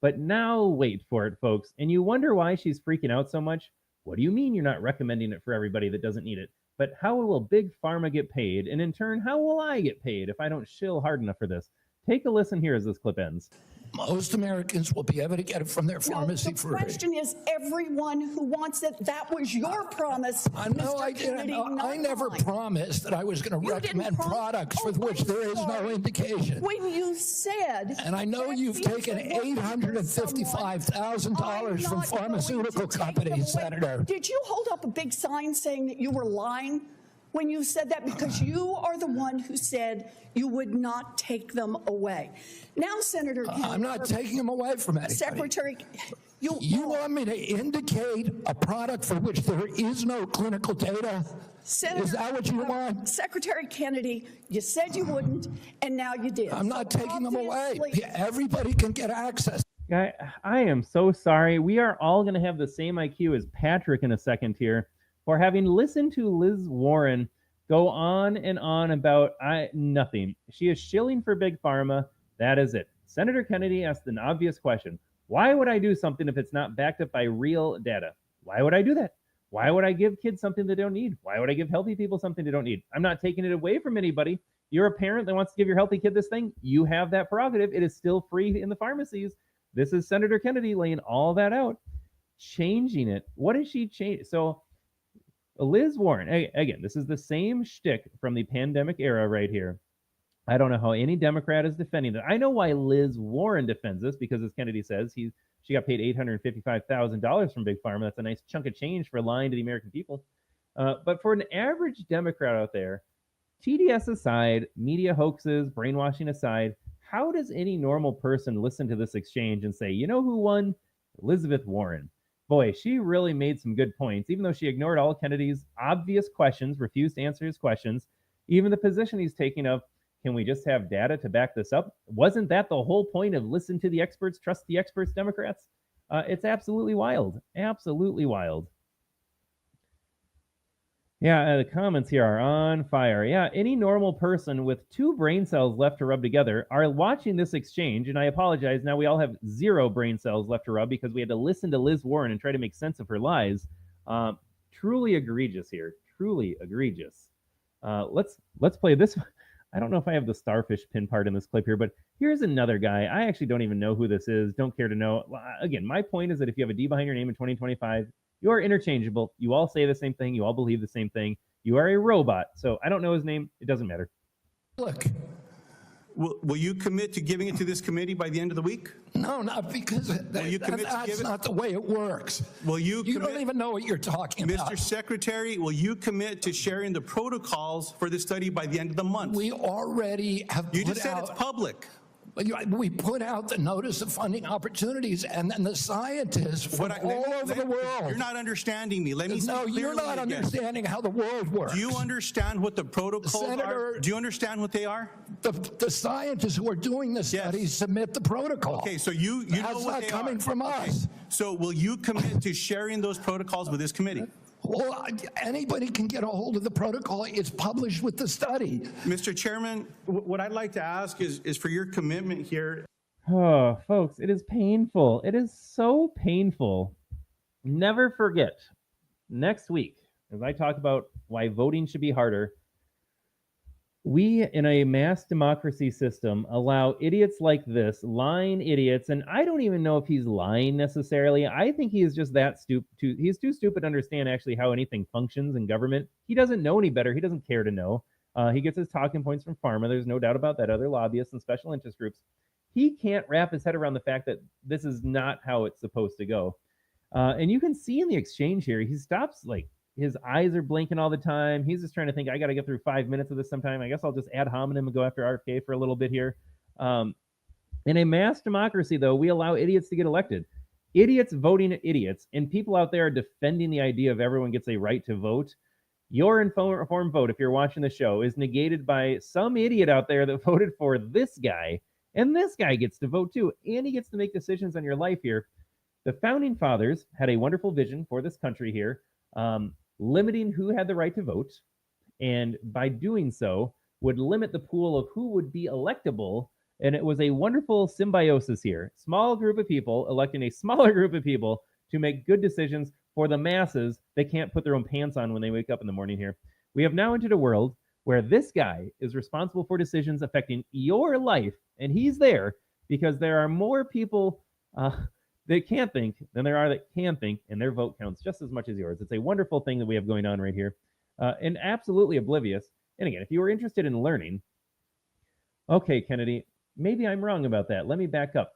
but now wait for it, folks. And you wonder why she's freaking out so much. What do you mean you're not recommending it for everybody that doesn't need it? But how will Big Pharma get paid? And in turn, how will I get paid if I don't shill hard enough for this? Take a listen here as this clip ends. Most Americans will be able to get it from their pharmacy for free. The question is everyone who wants it. That was your promise. I know I didn't. I never promised that I was going to recommend products for which there is no indication. When you said, and I know you've taken $855,000 from pharmaceutical companies, Senator. Did you hold up a big sign saying that you were lying when you said that? Because you are the one who said you would not take them away. Now, Senator Kennedy, I'm not taking them away from anybody. Secretary, you want me to indicate a product for which there is no clinical data? Senator, is that what you want? Secretary Kennedy, you said you wouldn't, and now you did. I'm not taking them away. Everybody can get access. Guy, I am so sorry. We are all going to have the same IQ as Patrick in a second here for having listened to Liz Warren go on and on about nothing. She is shilling for Big Pharma. That is it. Senator Kennedy asked an obvious question. Why would I do something if it's not backed up by real data? Why would I do that? Why would I give kids something they don't need? Why would I give healthy people something they don't need? I'm not taking it away from anybody. You're a parent that wants to give your healthy kid this thing. You have that prerogative. It is still free in the pharmacies. This is Senator Kennedy laying all that out, changing it. What does she change? So Liz Warren, again, this is the same shtick from the pandemic era right here. I don't know how any Democrat is defending that. I know why Liz Warren defends this because, as Kennedy says, she got paid $855,000 from Big Pharma. That's a nice chunk of change for lying to the American people. But for an average Democrat out there, TDS aside, media hoaxes, brainwashing aside, how does any normal person listen to this exchange and say, you know who won? Elizabeth Warren. Boy, she really made some good points, even though she ignored all Kennedy's obvious questions, refused to answer his questions, even the position he's taking of, can we just have data to back this up? Wasn't that the whole point of listen to the experts, trust the experts, Democrats? It's absolutely wild. Absolutely wild. Yeah, the comments here are on fire. Yeah, any normal person with two brain cells left to rub together are watching this exchange, and I apologize. Now we all have zero brain cells left to rub because we had to listen to Liz Warren and try to make sense of her lies. Truly egregious here. Truly egregious. Let's play this. I don't know if I have the starfish pin part in this clip here, but here's another guy. I actually don't even know who this is. Don't care to know. Again, my point is that if you have a D behind your name in 2025, you are interchangeable. You all say the same thing. You all believe the same thing. You are a robot. So I don't know his name. It doesn't matter. Look, Will you commit to giving it to this committee by the end of the week? no, not because that's not the way it works. Will you You commit, don't even know what you're talking about. Mr. Secretary, will you commit to sharing the protocols for the study by the end of the month? We already have You put just said out. it's public. We put out the notice of funding opportunities, and then the scientists from all over the world. You're not understanding me. Let me No, speak you're clearly not again. understanding how the world works. Do you understand what the protocols Senator, are? Do you understand what they are? The scientists who are doing the studies submit the protocol. Okay, so you know That's what not they coming are. from Okay. us. So will you commit to sharing those protocols with this committee? Well, anybody can get a hold of the protocol. It's published with the study. Mr. Chairman, what I'd like to ask is for your commitment here. Oh, folks, it is painful. It is so painful. Never forget, next week, as I talk about why voting should be harder, we in a mass democracy system allow idiots like this, lying idiots, and I don't even know if he's lying necessarily. I think he is just that stupid. He's too stupid to understand actually how anything functions in government. He doesn't know any better. He doesn't care to know. He gets his talking points from pharma. There's no doubt about that. Other lobbyists and special interest groups. He can't wrap his head around the fact that this is not how it's supposed to go. And you can see in the exchange here, he stops, like, his eyes are blinking all the time. He's just trying to think, I got to get through 5 minutes of this sometime. I guess I'll just ad hominem and go after RFK for a little bit here. In a mass democracy, though, we allow idiots to get elected. Idiots voting idiots, and people out there are defending the idea of everyone gets a right to vote. Your informed vote, if you're watching the show, is negated by some idiot out there that voted for this guy. And this guy gets to vote too, and he gets to make decisions on your life here. The founding fathers had a wonderful vision for this country here, limiting who had the right to vote, and by doing so, would limit the pool of who would be electable. And it was a wonderful symbiosis here. Small group of people electing a smaller group of people to make good decisions for the masses that can't put their own pants on when they wake up in the morning here. We have now entered a world where this guy is responsible for decisions affecting your life, and he's there because there are more people that can't think than there are that can think, and their vote counts just as much as yours. It's a wonderful thing that we have going on right here, and absolutely oblivious. And again, if you were interested in learning, okay, Kennedy, maybe I'm wrong about that. Let me back up.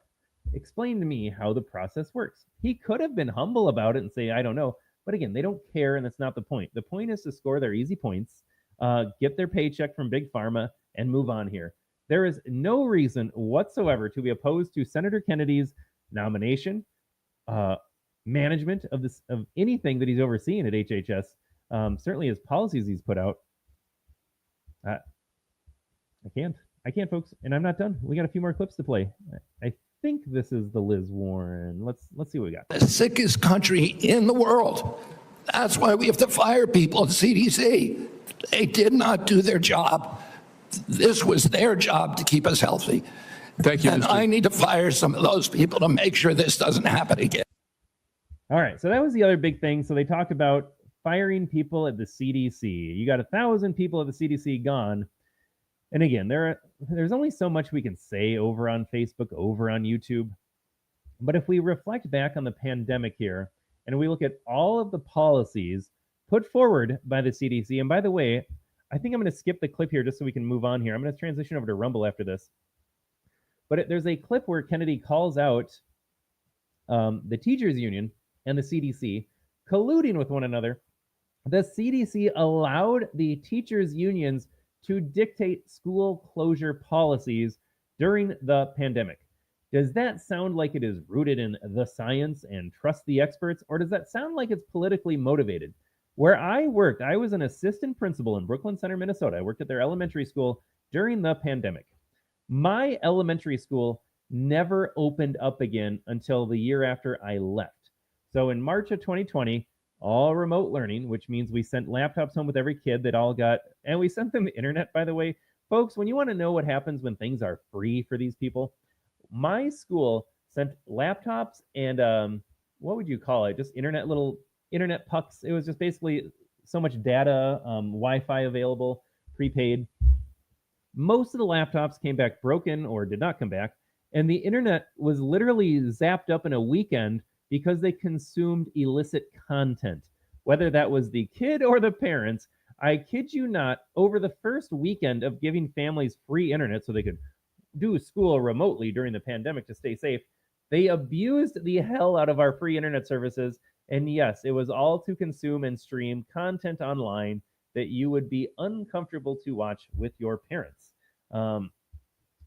Explain to me how the process works. He could have been humble about it and say, I don't know. But again, they don't care, and that's not the point. The point is to score their easy points, get their paycheck from Big Pharma, and move on here. There is no reason whatsoever to be opposed to Senator Kennedy's nomination, management of anything that he's overseeing at HHS. Certainly his policies he's put out. I can't, folks, and I'm not done. We got a few more clips to play. I think this is the Liz Warren. Let's see what we got. The sickest country in the world. That's why we have to fire people at CDC. They did not do their job. This was their job to keep us healthy. Thank you, And Mr. I need to fire some of those people to make sure this doesn't happen again. All right, so that was the other big thing. So they talked about firing people at the CDC. You got 1,000 people at the CDC gone. And again, there's only so much we can say over on Facebook, over on YouTube. But if we reflect back on the pandemic here, and we look at all of the policies put forward by the CDC, and by the way, I think I'm going to skip the clip here just so we can move on here. I'm going to transition over to Rumble after this. But there's a clip where Kennedy calls out the teachers union and the CDC colluding with one another. The CDC allowed the teachers unions to dictate school closure policies during the pandemic. Does that sound like it is rooted in the science and trust the experts, or does that sound like it's politically motivated? Where I worked, I was an assistant principal in Brooklyn Center, Minnesota. I worked at their elementary school during the pandemic. My elementary school never opened up again until the year after I left. So in March of 2020, all remote learning, which means we sent laptops home with every kid that all got, and we sent them the internet, by the way. Folks, when you want to know what happens when things are free for these people, my school sent laptops and what would you call it? Just little internet pucks. It was just basically so much data, Wi-Fi available, prepaid. Most of the laptops came back broken or did not come back, and the internet was literally zapped up in a weekend because they consumed illicit content, whether that was the kid or the parents. I kid you not, over the first weekend of giving families free internet so they could do school remotely during the pandemic to stay safe, they abused the hell out of our free internet services. And yes, it was all to consume and stream content online that you would be uncomfortable to watch with your parents. And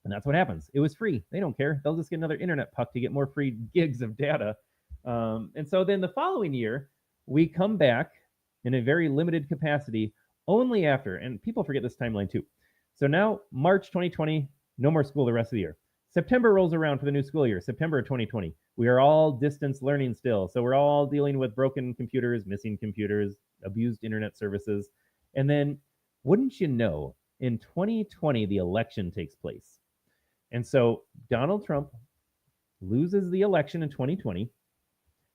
that's what happens. It was free. They don't care. They'll just get another internet puck to get more free gigs of data. And so then the following year, we come back in a very limited capacity only after, and people forget this timeline too. So now March 2020, no more school the rest of the year. September rolls around for the new school year, September of 2020. We are all distance learning still. So we're all dealing with broken computers, missing computers, abused internet services. And then, wouldn't you know, in 2020, the election takes place. And so Donald Trump loses the election in 2020.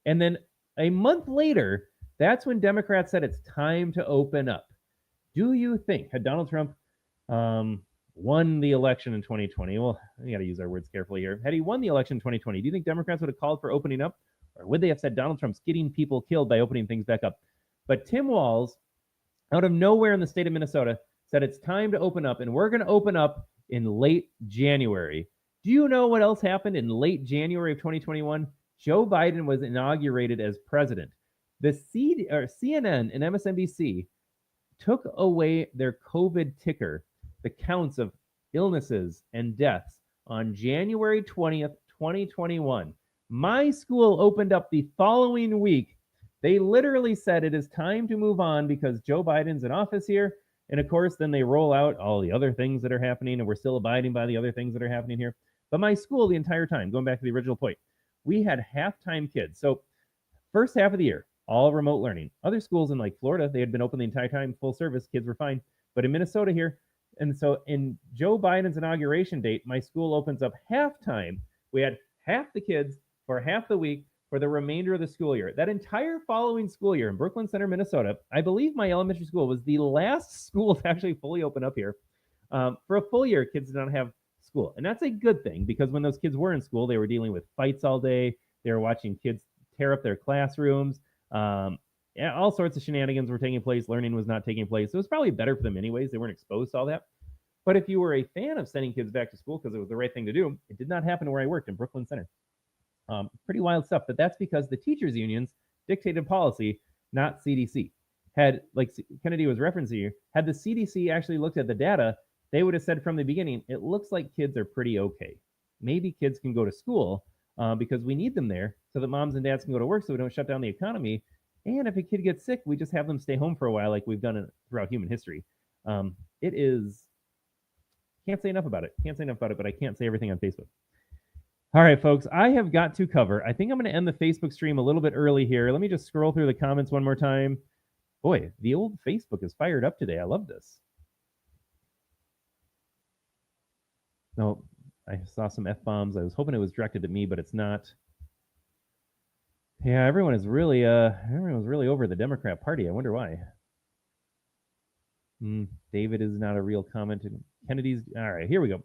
And then a month later, that's when Democrats said it's time to open up. Do you think, had Donald Trump won the election in 2020, well, we got to use our words carefully here. Had he won the election in 2020, do you think Democrats would have called for opening up? Or would they have said Donald Trump's getting people killed by opening things back up? But Tim Walz, out of nowhere in the state of Minnesota, said it's time to open up, and we're going to open up in late January. Do you know what else happened in late January of 2021? Joe Biden was inaugurated as president. The CNN and MSNBC took away their COVID ticker, the counts of illnesses and deaths, on January 20th, 2021. My school opened up the following week. They literally said it is time to move on because Joe Biden's in office here. And of course, then they roll out all the other things that are happening, and we're still abiding by the other things that are happening here. But my school, the entire time, going back to the original point, we had half-time kids. So first half of the year, all remote learning. Other schools in like Florida, they had been open the entire time, full service, kids were fine. But in Minnesota here, and so in Joe Biden's inauguration date, my school opens up half-time. We had half the kids for half the week for the remainder of the school year. That entire following school year in Brooklyn Center, Minnesota, I believe my elementary school was the last school to actually fully open up here. For a full year, kids did not have school. And that's a good thing because when those kids were in school, they were dealing with fights all day. They were watching kids tear up their classrooms. All sorts of shenanigans were taking place. Learning was not taking place. So it was probably better for them anyways. They weren't exposed to all that. But if you were a fan of sending kids back to school because it was the right thing to do, it did not happen where I worked in Brooklyn Center. Pretty wild stuff, but that's because the teachers unions dictated policy, not CDC. Had, like Kennedy was referencing here, had the CDC actually looked at the data, they would have said from the beginning, it looks like kids are pretty okay. Maybe kids can go to school because we need them there so that moms and dads can go to work so we don't shut down the economy. And if a kid gets sick, we just have them stay home for a while like we've done it throughout human history. It is, can't say enough about it. But I can't say everything on Facebook. All right, folks, I have got to cover. I think I'm going to end the Facebook stream a little bit early here. Let me just scroll through the comments one more time. Boy, the old Facebook is fired up today. I love this. No, I saw some F-bombs. I was hoping it was directed at me, but it's not. Yeah, everyone's really over the Democrat Party. I wonder why. David is not a real comment. Kennedy's all right. Here we go.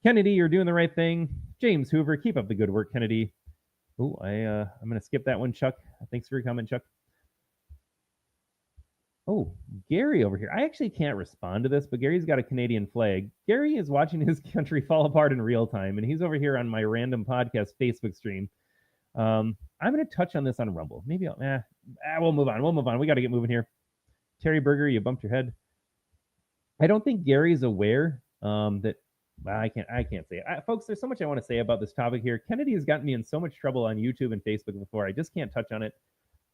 Kennedy, you're doing the right thing. James Hoover, keep up the good work, Kennedy. Oh, I'm gonna skip that one, Chuck. Thanks for your comment, Chuck. Oh, Gary over here. I actually can't respond to this, but Gary's got a Canadian flag. Gary is watching his country fall apart in real time, and he's over here on my random podcast Facebook stream. I'm going to touch on this on Rumble. Maybe we'll move on. We'll move on. We got to get moving here. Terry Berger, you bumped your head. I don't think Gary's aware that. Well, I can't say it. Folks, there's so much I want to say about this topic here. Kennedy has gotten me in so much trouble on YouTube and Facebook before. I just can't touch on it.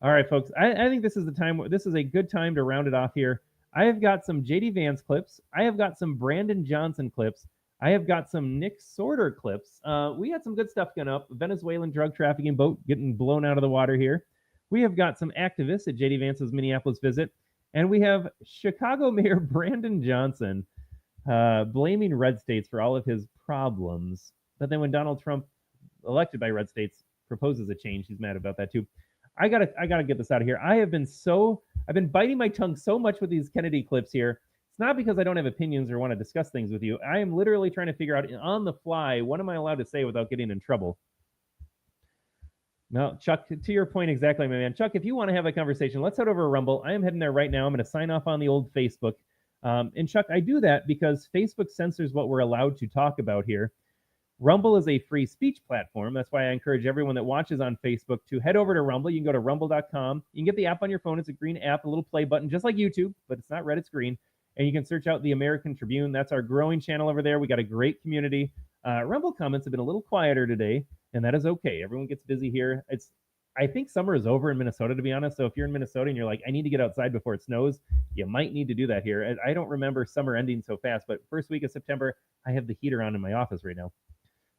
All right, folks. I think this is the time. This is a good time to round it off here. I have got some JD Vance clips. I have got some Brandon Johnson clips. I have got some Nick Sorter clips. We got some good stuff coming up. Venezuelan drug trafficking boat getting blown out of the water here. We have got some activists at JD Vance's Minneapolis visit. And we have Chicago Mayor Brandon Johnson blaming red states for all of his problems. But then when Donald Trump, elected by red states, proposes a change, he's mad about that too. I gotta get this out of here. I've been biting my tongue so much with these Kennedy clips here. It's not because I don't have opinions or want to discuss things with you. I am literally trying to figure out on the fly, what am I allowed to say without getting in trouble? No, Chuck, to your point exactly, my man. Chuck, if you want to have a conversation, let's head over to Rumble. I am heading there right now. I'm going to sign off on the old Facebook. And Chuck, I do that because Facebook censors what we're allowed to talk about here. Rumble is a free speech platform. That's why I encourage everyone that watches on Facebook to head over to Rumble. You can go to rumble.com. You can get the app on your phone. It's a green app, a little play button, just like YouTube, but it's not red, it's green. And you can search out the American Tribune. That's our growing channel over there. We got a great community. Rumble comments have been a little quieter today, and that is okay. Everyone gets busy here. I think summer is over in Minnesota, to be honest. So if you're in Minnesota and you're like, I need to get outside before it snows, you might need to do that here. I don't remember summer ending so fast, but first week of September, I have the heater on in my office right now.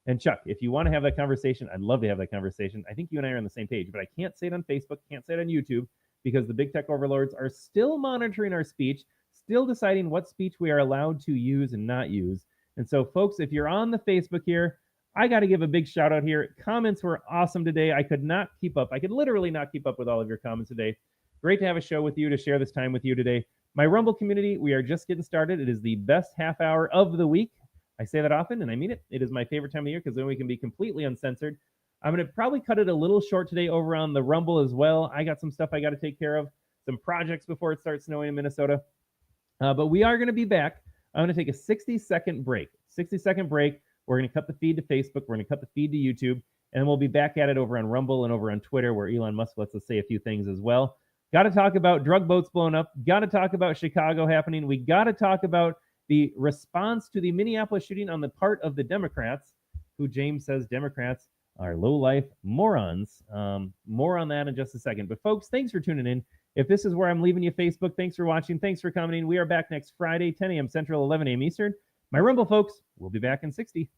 And Chuck, if you want to have that conversation, I'd love to have that conversation. I think you and I are on the same page, but I can't say it on Facebook, can't say it on YouTube, because the big tech overlords are still monitoring our speech, still deciding what speech we are allowed to use and not use. And so, folks, if you're on the Facebook here, I got to give a big shout out here. Comments were awesome today. I could not keep up. I could literally not keep up with all of your comments today. Great to have a show with you, to share this time with you today. My Rumble community, we are just getting started. It is the best half hour of the week. I say that often, and I mean it. It is my favorite time of the year because then we can be completely uncensored. I'm going to probably cut it a little short today over on the Rumble as well. I got some stuff I got to take care of, some projects before it starts snowing in Minnesota. But we are going to be back. I'm going to take a 60-second break. 60-second break. We're going to cut the feed to Facebook. We're going to cut the feed to YouTube. And we'll be back at it over on Rumble and over on Twitter, where Elon Musk lets us say a few things as well. Got to talk about drug boats blowing up. Got to talk about Chicago happening. We got to talk about the response to the Minneapolis shooting on the part of the Democrats, who James says Democrats are low-life morons. More on that in just a second. But folks, thanks for tuning in. If this is where I'm leaving you, Facebook, thanks for watching. Thanks for commenting. We are back next Friday, 10 a.m. Central, 11 a.m. Eastern. My Rumble folks, we'll be back in 60.